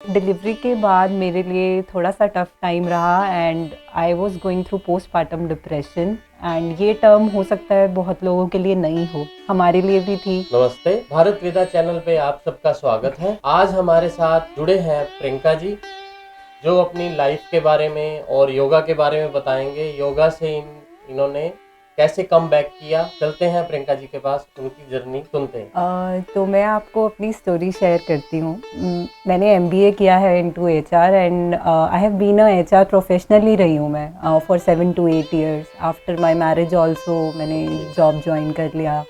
Delivery के बाद मेरे लिए थोड़ा सा टफ टाइम रहा and I was going through postpartum depression and ये टर्म हो सकता है बहुत लोगों के लिए नई हो, हमारे लिए भी थी। नमस्ते, भारत वेदा चैनल पे आप सबका स्वागत है। आज हमारे साथ जुड़े हैं प्रियंका जी, जो अपनी लाइफ के बारे में और योगा के बारे में बताएंगे। योगा से इन्होंने कैसे कम बैक किया। चलते हैं प्रियंका जी के पास, उनकी जर्नी सुनते हैं। तो मैं आपको अपनी स्टोरी शेयर करती हूँ। मैंने MBA किया है into HR and I have been a HR professionally रही हूँ मैं for 7 to 8 years। After my marriage also मैंने जॉब ज्वाइन कर लिया।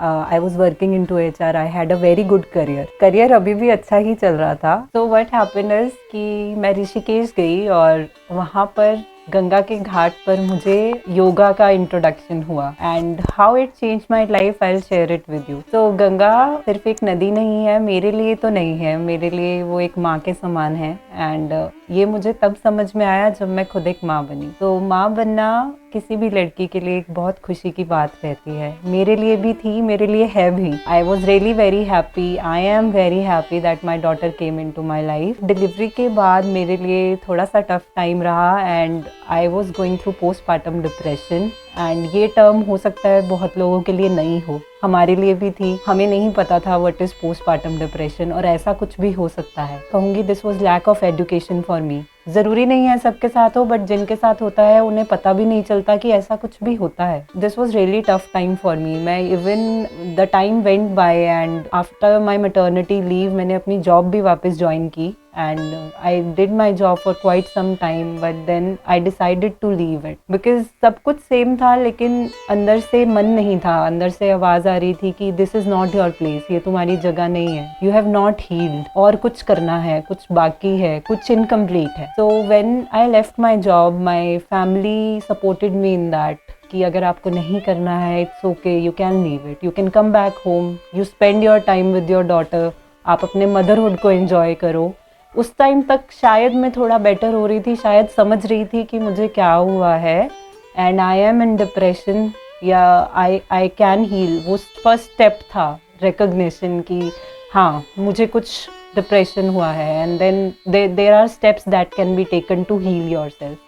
I was working in to HR। I had a very good career अभी भी अच्छा ही चल रहा था। तो व्हाट हैपेंड इज कि मैं ऋषिकेश गई और वहाँ पर गंगा के घाट पर मुझे योगा का इंट्रोडक्शन हुआ and how it change my life. I will share it with you. तो गंगा सिर्फ एक नदी नहीं है, मेरे लिए तो नहीं है, मेरे लिए वो एक माँ के समान है। एंड ये मुझे तब समझ में आया जब मैं खुद एक माँ बनी। तो माँ बनना किसी भी लड़की के लिए एक बहुत खुशी की बात रहती है। मेरे लिए भी थी, मेरे लिए है भी। I was really very happy, I am very happy that my daughter came in to my life. Delivery के बाद मेरे लिए थोड़ा सा टफ टाइम रहा and I was going through postpartum depression and ये टर्म हो सकता है बहुत लोगों के लिए नई हो, हमारे लिए भी थी। हमें नहीं पता था व्हाट इज पोस्टपार्टम डिप्रेशन और ऐसा कुछ भी हो सकता है। कहूँगी this was lack of education for me. ज़रूरी नहीं है सबके साथ हो, बट जिनके साथ होता है उन्हें पता भी नहीं चलता कि ऐसा कुछ भी होता है। This was really tough time for me. मैं even the time went by and after my maternity leave मैंने अपनी जॉब भी वापस ज्वाइन की and I did my job for quite some time, but then I decided to leave it because सब कुछ same था लेकिन अंदर से मन नहीं था। अंदर से आवाज़ आ रही थी कि this is not your place, ये तुम्हारी जगह नहीं है, you have not healed, और कुछ करना है, कुछ बाकी है, कुछ incomplete है। So when I left my job, my family supported me in that कि अगर आपको नहीं करना है it's okay, you can leave it, you can come back home, you spend your time with your daughter, आप अपने motherhood को enjoy करो। उस टाइम तक शायद मैं थोड़ा बेटर हो रही थी, शायद समझ रही थी कि मुझे क्या हुआ है and I am in depression या आई कैन हील। वो फर्स्ट स्टेप था रिकग्निशन कि हाँ मुझे कुछ डिप्रेशन हुआ है and then there are steps that can be taken to heal yourself.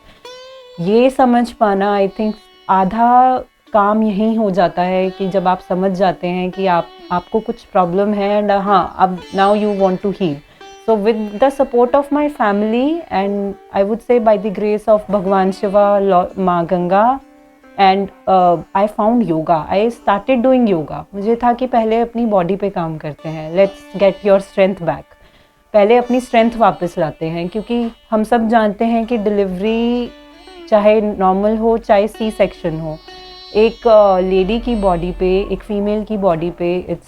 ये समझ पाना आई थिंक आधा काम यही हो जाता है कि जब आप समझ जाते हैं कि आपको कुछ प्रॉब्लम है एंड हाँ अब now you want to heal. So with the support of my family and I would say by the grace of Bhagwan Shiva, Ma Ganga and I found yoga. I started doing yoga. मुझे था कि पहले अपनी body पे काम करते हैं, let's get your strength back. पहले अपनी स्ट्रेंथ वापस लाते हैं क्योंकि हम सब जानते हैं कि डिलीवरी चाहे नॉर्मल हो चाहे C-सेक्शन हो, एक लेडी की बॉडी पे, एक फीमेल की बॉडी पे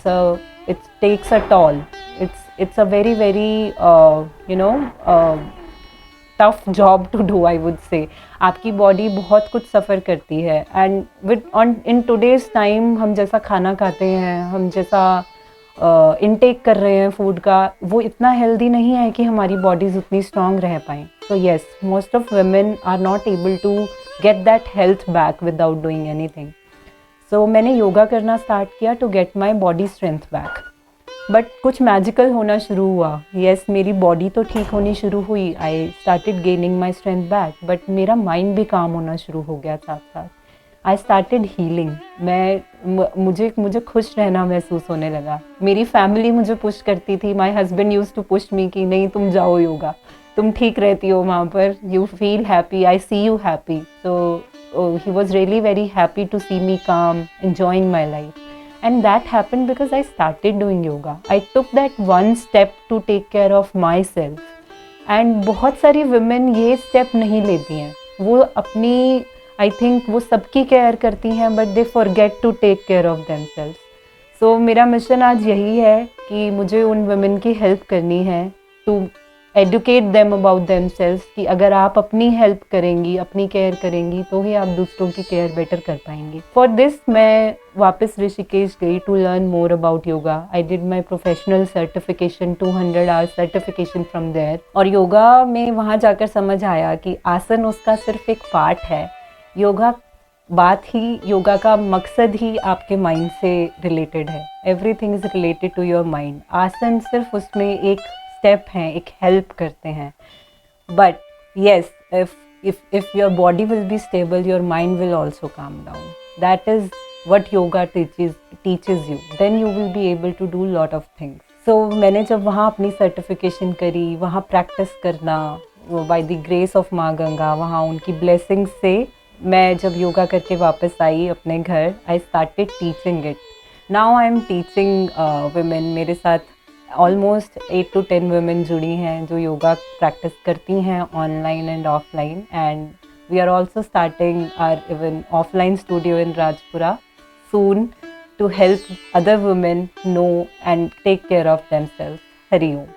it takes a toll. It's a very tough job to do, I would say. आपकी बॉडी बहुत कुछ सफ़र करती है एंड in today's time हम जैसा खाना खाते हैं, हम जैसा इनटेक कर रहे हैं फूड का, वो इतना हेल्दी नहीं है कि हमारी बॉडीज़ उतनी स्ट्रांग रह पाएँ। तो yes, most of women are not able to get that health back without doing anything. So मैंने योगा करना स्टार्ट किया to get my body strength back. But कुछ मैजिकल होना शुरू हुआ। येस, मेरी बॉडी तो ठीक होनी शुरू हुई, I started gaining my strength back, but मेरा माइंड भी काम होना शुरू हो गया साथ साथ। I started healing. मुझे खुश रहना महसूस होने लगा। मेरी फैमिली मुझे पुश करती थी। My husband use to push me कि नहीं तुम जाओ योगा, तुम ठीक रहती हो वहाँ पर, you feel happy, I see you happy. So he was really very happy to see me काम, enjoying my life. And that happened because I started doing yoga. I took that one step to take care of myself. And बहुत सारी women ये step नहीं लेती हैं। वो अपनी I think वो सबकी केयर करती हैं but they forget to take care of themselves. So मेरा मिशन आज यही है कि मुझे उन women की हेल्प करनी है to educate them about themselves कि अगर आप अपनी हेल्प करेंगी, अपनी केयर करेंगी तो ही आप दूसरों की केयर बेटर कर पाएंगी। फॉर दिस मैं वापस ऋषिकेश गई to learn more about yoga. I did my professional certification, 200 hours certification from there. और योगा में वहाँ जाकर समझ आया कि आसन उसका सिर्फ एक पार्ट है। योगा का मकसद ही आपके माइंड से रिलेटेड है। Everything is related to your mind. आसन सिर्फ उसमें एक स्टेप हैं, एक हेल्प करते हैं. But yes, if your body will be stable, your mind will also calm down. That is what yoga teaches you. Then you will be able to do lot of things. So मैंने जब वहाँ अपनी certification करी, वहाँ practice करना by the grace of माँ गंगा, वहाँ उनकी ब्लेसिंग से मैं जब योगा करके वापस आई अपने घर, I started teaching it. Now I am teaching women. मेरे साथ ऑलमोस्ट 8 to 10 वुमेन जुड़ी हैं जो योगा प्रैक्टिस करती हैं online and offline. And we are also starting our even offline studio in Rajpura soon to help other women know and take care of themselves. Hari Om.